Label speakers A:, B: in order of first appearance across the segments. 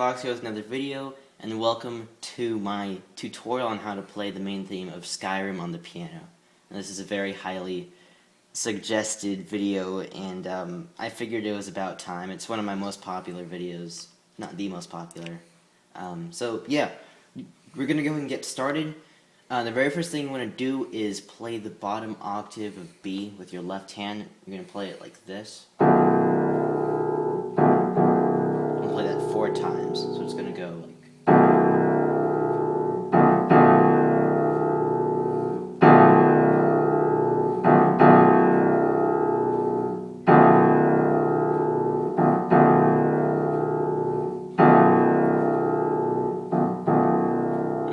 A: LunarVaux here with another video, and welcome to my tutorial on how to play the main theme of Skyrim on the piano. And this is a very highly suggested video, and I figured it was about time. It's one of my most popular videos, not the most popular. So yeah, we're going to go ahead and get started. The very first thing you want to do is play the bottom octave of B with your left hand. You're going to play it like this. Play that 4 times, so it's going to go like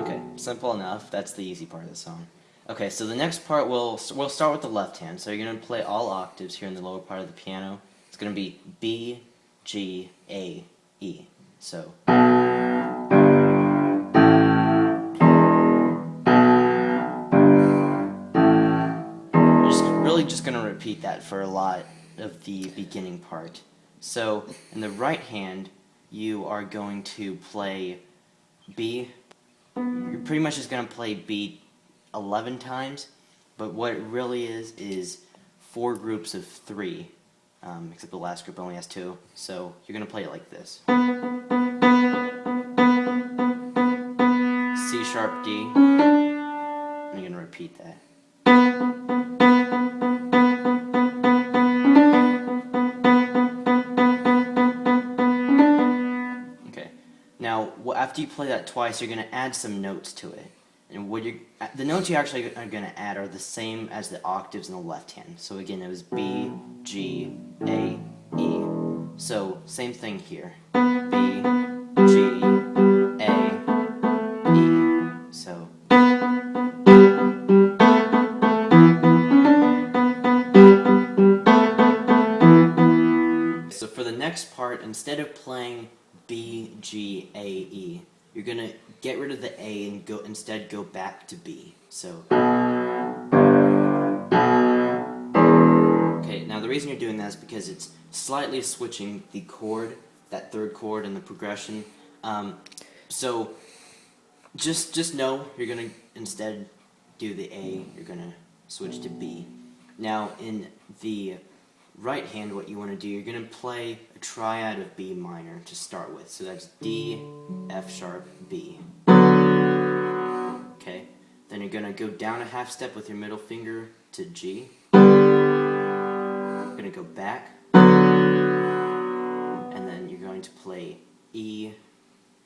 A: okay, simple enough. That's the easy part of the song. Okay, so the next part we'll start with the left hand. So you're going to play all octaves here in the lower part of the piano. It's going to be B, G, A, E. So just going to repeat that for a lot of the beginning part. So in the right hand, you are going to play B. You're pretty much just going to play B 11 times, but what it really is 4 groups of 3, except the last group only has 2. So you're going to play it like this. C sharp, D, and you're going to repeat that. Now, after you play that twice, you're going to add some notes to it. And the notes you actually are going to add are the same as the octaves in the left hand. So again, it was B, G, A, E. So same thing here. B, G, A, E. So for the next part, instead of playing B, G, A, E, you're going to get rid of the A and instead go back to B. So, okay, now the reason you're doing that is because it's slightly switching the chord, that third chord in the progression. So just know you're going to instead do the A, you're going to switch to B. Now in the right hand, what you want to do, you're going to play a triad of B minor to start with. So that's D, F sharp, B. Okay, then you're going to go down a half step with your middle finger to G. You're going to go back, and then you're going to play E,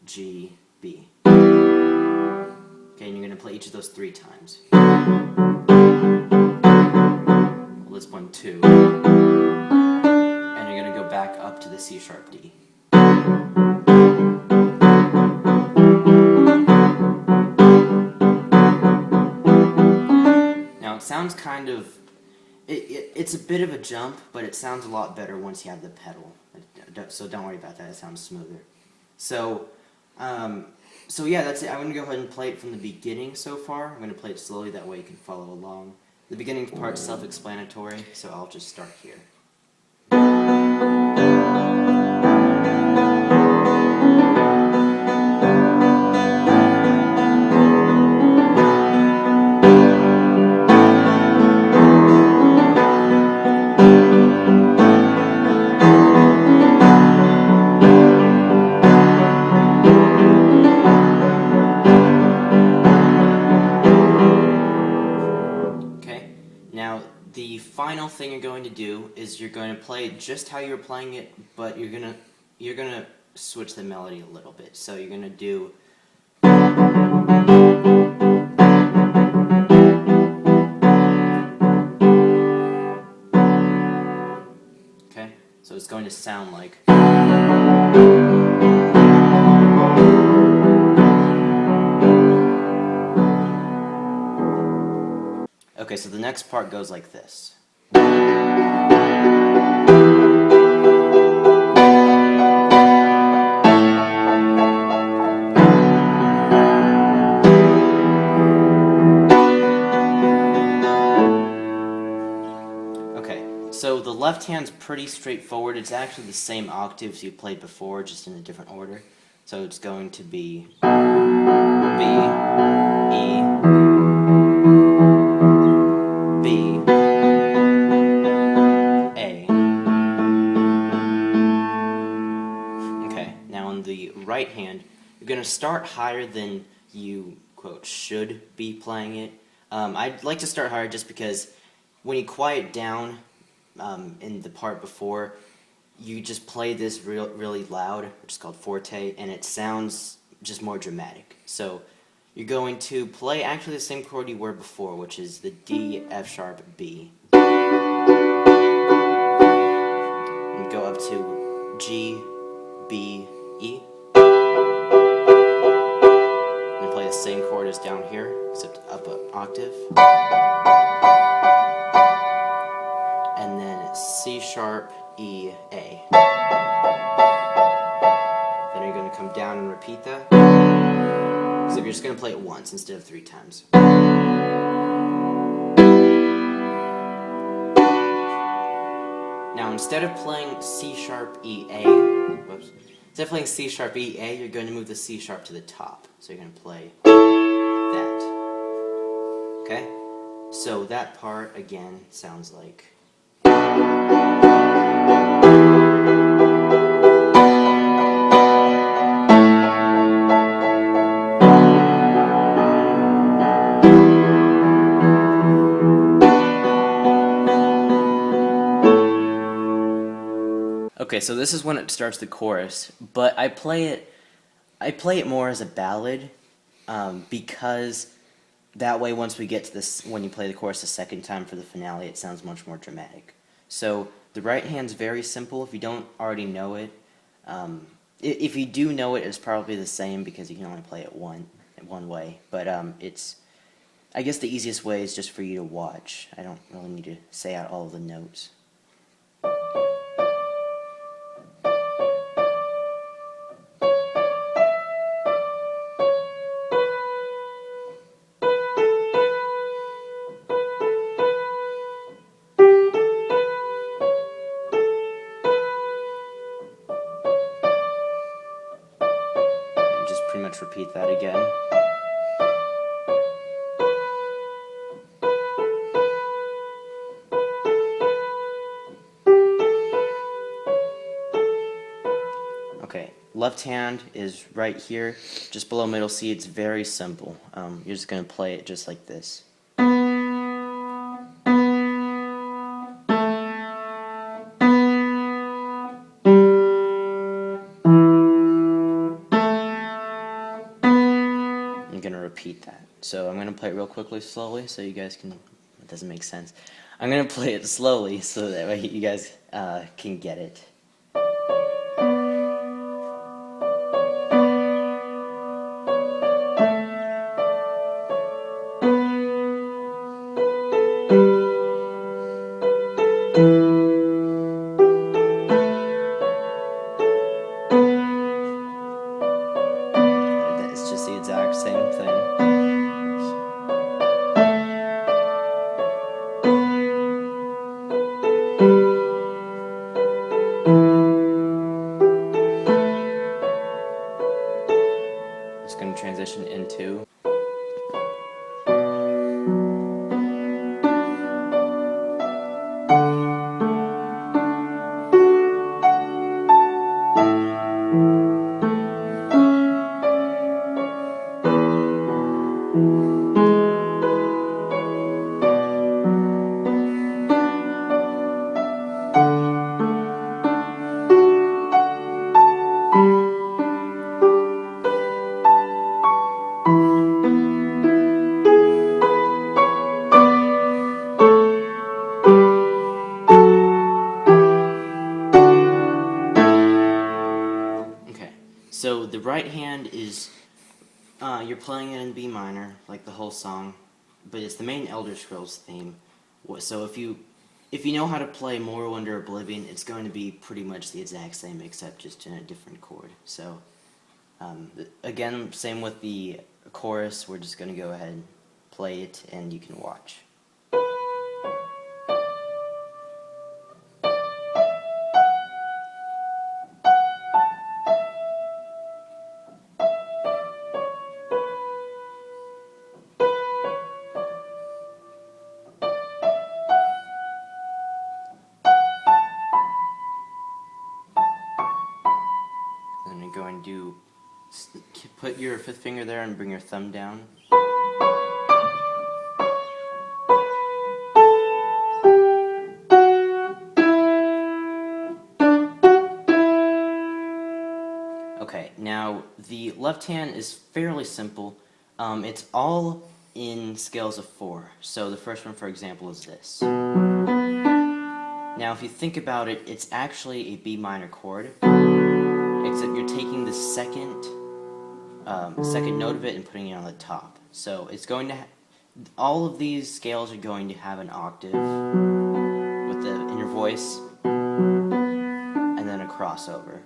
A: G, B. Okay, and you're going to play each of those 3 times. Well, this one 2. And you're going to go back up to the C sharp D. Now it sounds kind of, it's a bit of a jump, but it sounds a lot better once you have the pedal. So don't worry about that, it sounds smoother. So yeah, that's it. I'm going to go ahead and play it from the beginning so far. I'm going to play it slowly, that way you can follow along. The beginning part's self-explanatory, so I'll just start here. Now, the final thing you're going to do is you're going to play it just how you're playing it, but you're gonna switch the melody a little bit. So you're gonna do okay. So it's going to sound like. Okay, so the next part goes like this. So the left hand's pretty straightforward. It's actually the same octaves you played before, just in a different order. So it's going to be B, E, B, A. Okay, now on the right hand, you're going to start higher than you, quote, should be playing it. I'd like to start higher just because when you quiet down in the part before, you just play this really loud, which is called forte, and it sounds just more dramatic. So you're going to play actually the same chord you were before, which is the D, F sharp, B. And go up to G, B, E. And play the same chord as down here, except up an octave. And then C sharp, E, A. Then you're going to come down and repeat that. So you're just going to play it once instead of 3 times. Now instead of playing C sharp, E, A, instead of playing C sharp, E, A, you're going to move the C sharp to the top. So you're going to play that. Okay? So that part, again, sounds like... Okay, so this is when it starts the chorus, but I play it more as a ballad, because that way once we get to this, when you play the chorus a second time for the finale, it sounds much more dramatic. So the right hand's very simple if you don't already know it. If you do know it, it's probably the same because you can only play it one way, but it's, I guess the easiest way is just for you to watch. I don't really need to say out all of the notes. Pretty much repeat that again. Okay, left hand is right here, just below middle C. It's very simple. You're just going to play it just like this. I'm going to repeat that. So I'm going to play it real quickly, slowly, so you guys can, it doesn't make sense. I'm going to play it slowly so that way you guys can get it. It's just the exact same thing. It's going to transition into... So the right hand is, you're playing it in B minor, like the whole song, but it's the main Elder Scrolls theme. So if you know how to play Morrowind or Oblivion, it's going to be pretty much the exact same, except just in a different chord. So again, same with the chorus. We're just going to go ahead and play it, and you can watch. going to put your fifth finger there and bring your thumb down. Okay, now the left hand is fairly simple. It's all in scales of 4. So the first one, for example, is this. Now, if you think about it, it's actually a B minor chord, except you're taking the second note of it and putting it on the top. So it's going to all of these scales are going to have an octave with the inner voice and then a crossover.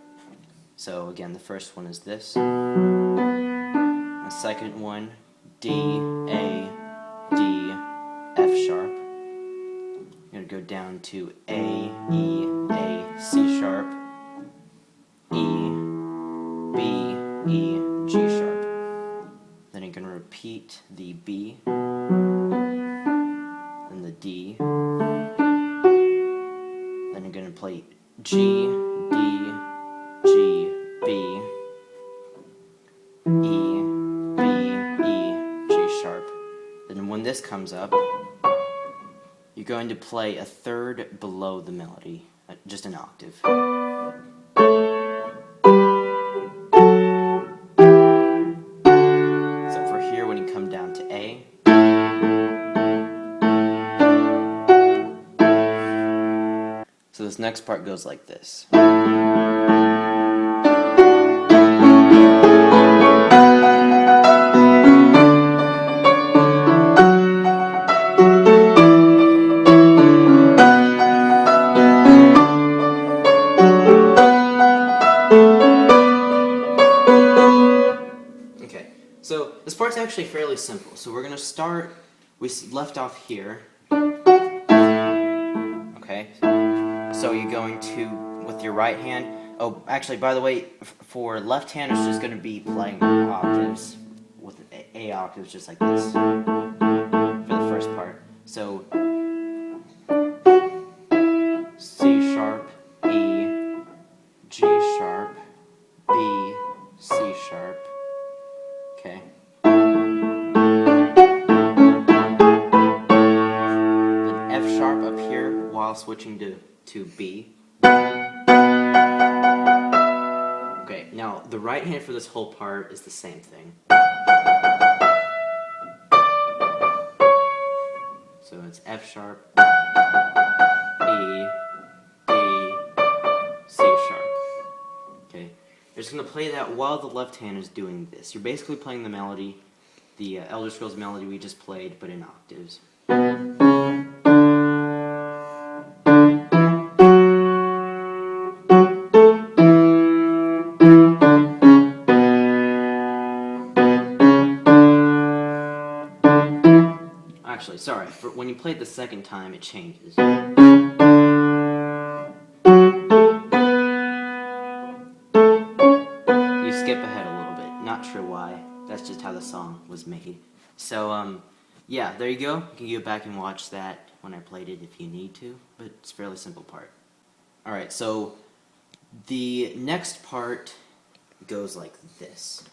A: So again, the first one is this. The second one, D, A, D, F sharp. I'm going to go down to A, E, A, C sharp, E, B, E, G sharp. Then I'm going to repeat the B, then the D. Then I'm going to play G, D, G, B, E, B, E, G sharp. Then when this comes up, you're going to play a third below the melody, just an octave. Except for here when you come down to A. So this next part goes like this. So this part's actually fairly simple. So we're going to start, we left off here. Okay, so you're going to, with your right hand, oh, actually, by the way, for left hand, it's just going to be playing octaves, with A octaves, just like this, for the first part. So, C sharp, E, G sharp, B, C sharp. Okay. Then F sharp up here while switching to B. Okay, now the right hand for this whole part is the same thing. So it's F sharp, E, D, C sharp. Okay. You're just going to play that while the left hand is doing this. You're basically playing the melody, the Elder Scrolls melody we just played, but in octaves. Actually, sorry, when you play it the second time, it changes. Skip ahead a little bit. Not sure why. That's just how the song was made. So, yeah, there you go. You can go back and watch that when I played it if you need to, but it's a fairly simple part. Alright, so the next part goes like this.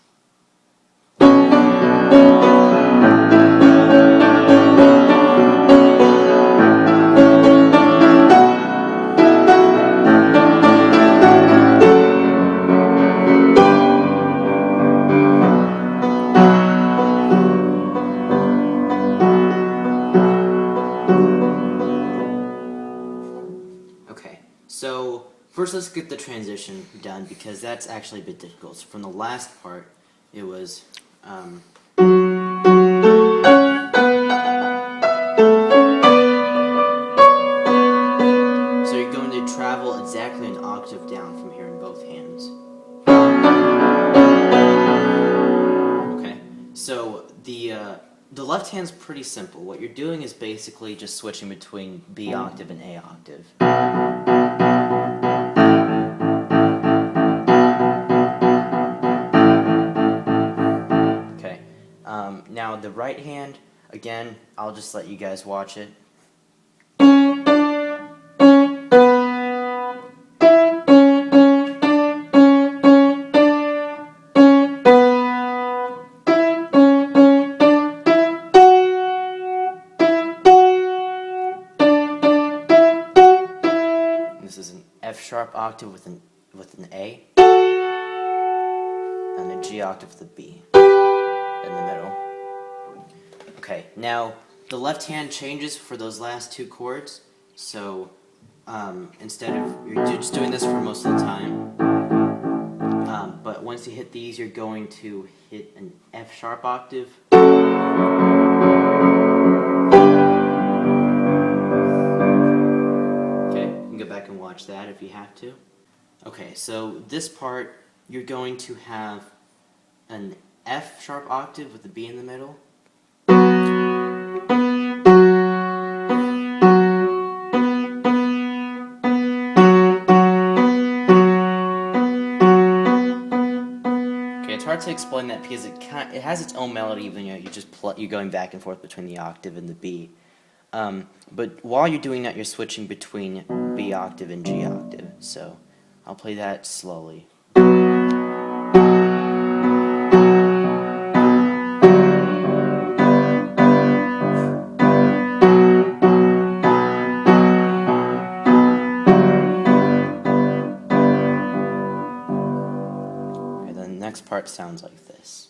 A: So, first let's get the transition done, because that's actually a bit difficult. So from the last part, it was, so you're going to travel exactly an octave down from here in both hands. Okay, so the left hand's pretty simple. What you're doing is basically just switching between B octave and A octave. Now the right hand, again, I'll just let you guys watch it. F sharp octave with an A, and a G octave with a B in the middle. Okay, now the left hand changes for those last two chords, so instead of, you're just doing this for most of the time, but once you hit these, you're going to hit an F sharp octave, okay, you can go back and watch that if you have to. Okay, so this part, you're going to have an F sharp octave with a B in the middle, it's hard to explain that because it has its own melody, even though you're going back and forth between the octave and the B. But while you're doing that, you're switching between B octave and G octave. So I'll play that slowly. And then the next part sounds like this.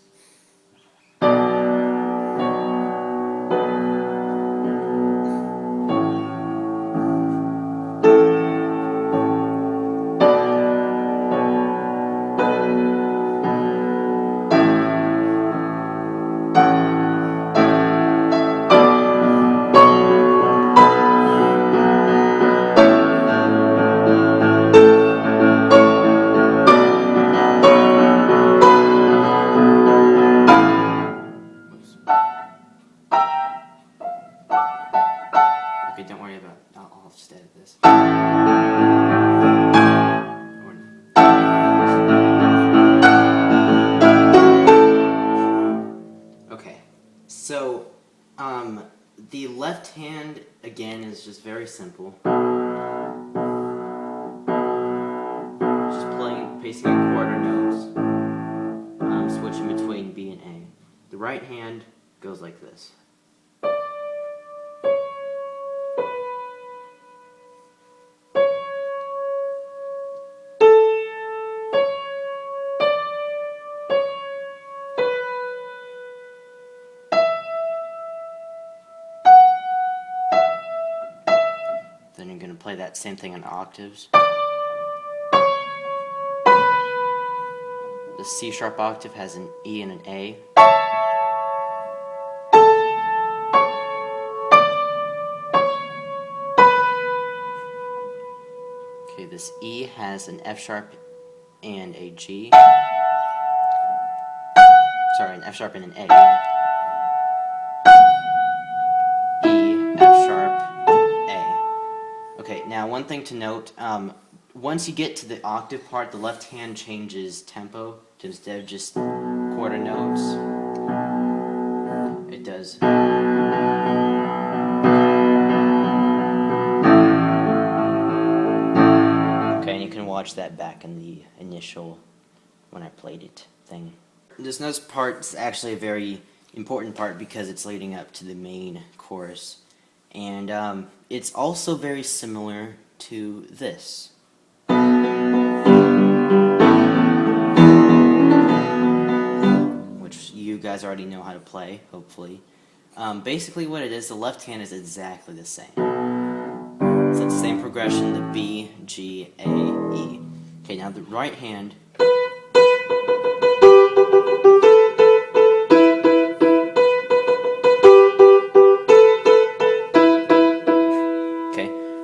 A: Okay, don't worry about it. I'll just edit this. Okay, so the left hand again is just very simple. Just pacing a quarter notes, switching between B and A. The right hand goes like this. Then you're going to play that same thing in octaves. The C sharp octave has an E and an A. Okay, this E has an F sharp and a G. Sorry, an F sharp and an A. E, F sharp, A. Okay, now one thing to note, once you get to the octave part, the left hand changes tempo to instead of just quarter notes, it does. Okay, and you can watch that back in the initial, when I played it, thing. This next part is actually a very important part because it's leading up to the main chorus. And it's also very similar to this. Which you guys already know how to play, hopefully. Basically what it is, the left hand is exactly the same. So it's the same progression, the B, G, A, E. Okay, now the right hand.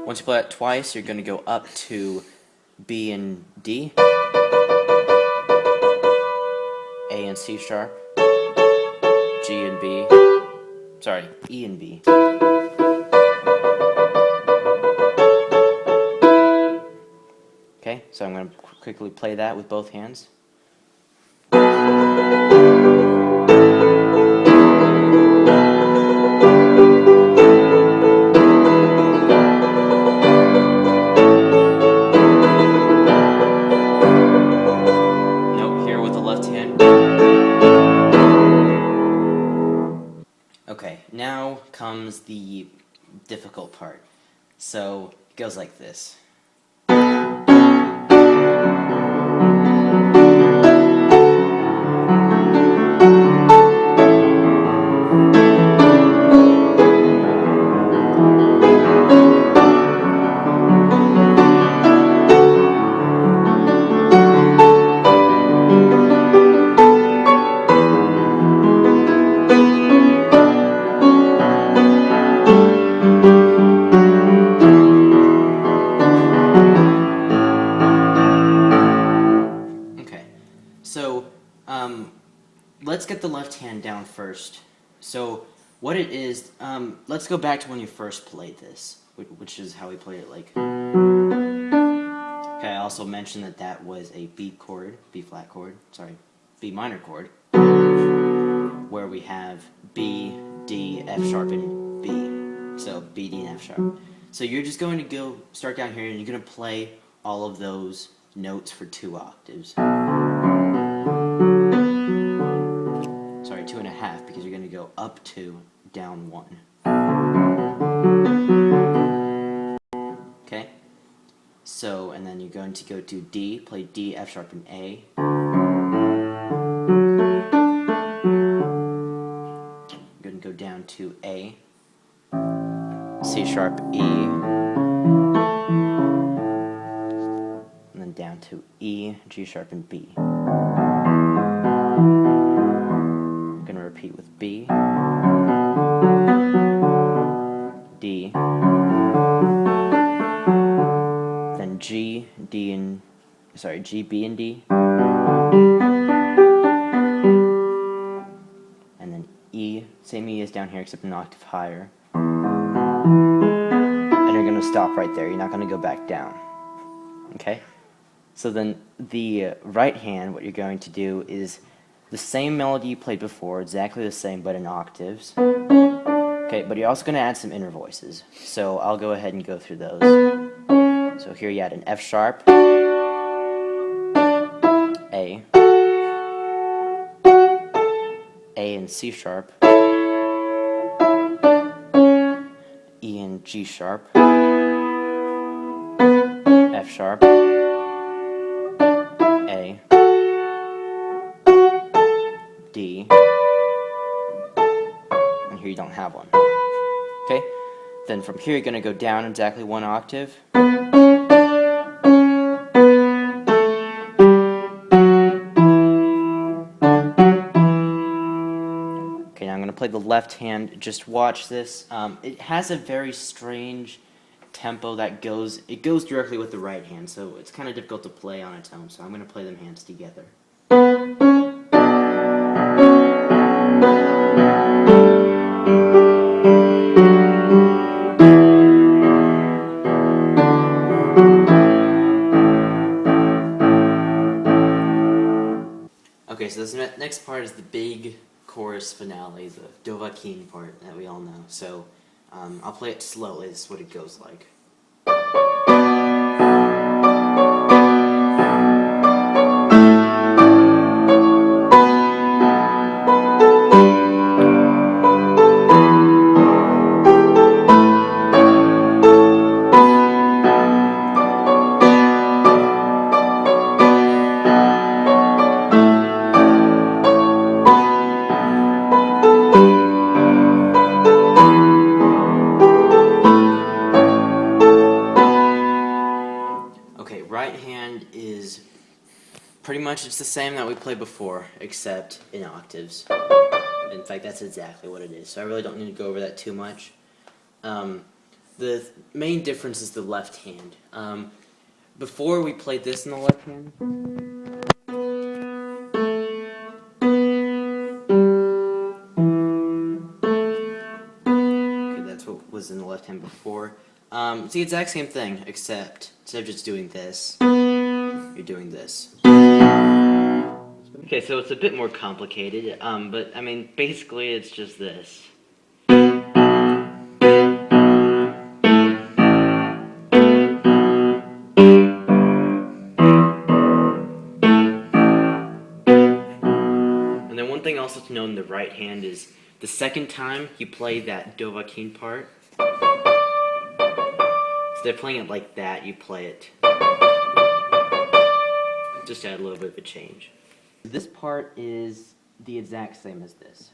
A: Once you play that twice, you're going to go up to B and D, A and C sharp, G and B, sorry, E and B. Okay, so I'm going to quickly play that with both hands. Okay, now comes the difficult part. So it goes like this. let's get the left hand down first. So what it is, let's go back to when you first played this, which is how we played it. Like, okay, I also mentioned that that was a B flat chord, sorry, B minor chord, where we have B, D, F sharp, and B. So B, D, and F sharp. So you're just going to start down here, and you're going to play all of those notes for 2 octaves. Sorry, 2.5, because you're going to go up 2, down 1. Okay? So, and then you're going to go to D, play D, F sharp, and A. You're going to go down to A, C sharp, E, and then down to E, G sharp, and B. I'm going to repeat with B, D, then G, D, and G, B, and D, and then E, same E as down here except an octave higher. And you're going to stop right there. You're not going to go back down. Okay? So then the right hand, what you're going to do is the same melody you played before, exactly the same, but in octaves. Okay, but you're also going to add some inner voices. So I'll go ahead and go through those. So here you add an F sharp, A and C sharp, E and G sharp, F sharp, A, D, and here you don't have one. Okay? Then from here you're going to go down exactly 1 octave. Okay, now I'm going to play the left hand. Just watch this. It has a very strange tempo that goes directly with the right hand, so it's kind of difficult to play on its own, so I'm going to play them hands together. Okay, so this next part is the big chorus finale, the Dovahkiin part that we all know. So I'll play it slowly. This is what it goes like. Okay, right hand is pretty much it's the same that we played before, except in octaves. In fact, that's exactly what it is, so I really don't need to go over that too much. The main difference is the left hand. Before we played this in the left hand, okay, that's what was in the left hand before. It's the exact same thing, except instead of just doing this, you're doing this. Okay, so it's a bit more complicated, but I mean, basically it's just this. And then one thing also to know in the right hand is the second time you play that Dovahkiin part, instead of playing it like that, you play it, just add a little bit of a change. This part is the exact same as this.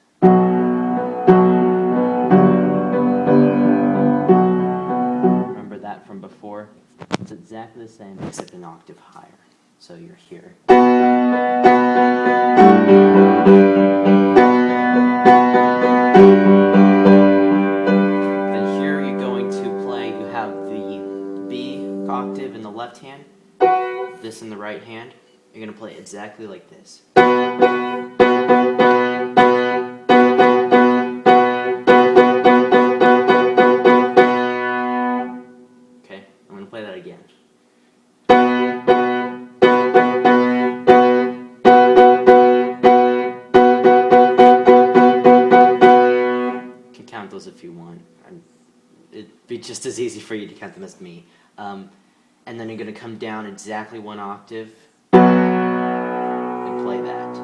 A: Remember that from before? It's exactly the same except an octave higher. So you're here. Then here you're going to play, you have the B octave in the left hand, this in the right hand. You're going to play exactly like this. those if you want. It'd be just as easy for you to count them as me. And then you're going to come down exactly 1 octave and play that.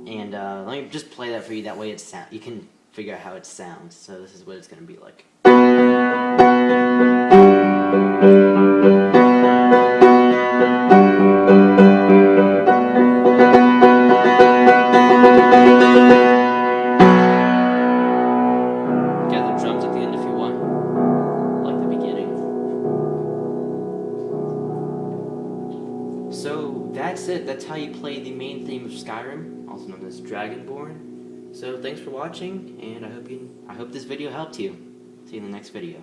A: And let me just play that for you. That way you can figure out how it sounds. So this is what it's going to be like. So that's it. That's how you play the main theme of Skyrim, also known as Dragonborn. So thanks for watching, and I hope this video helped you. See you in the next video.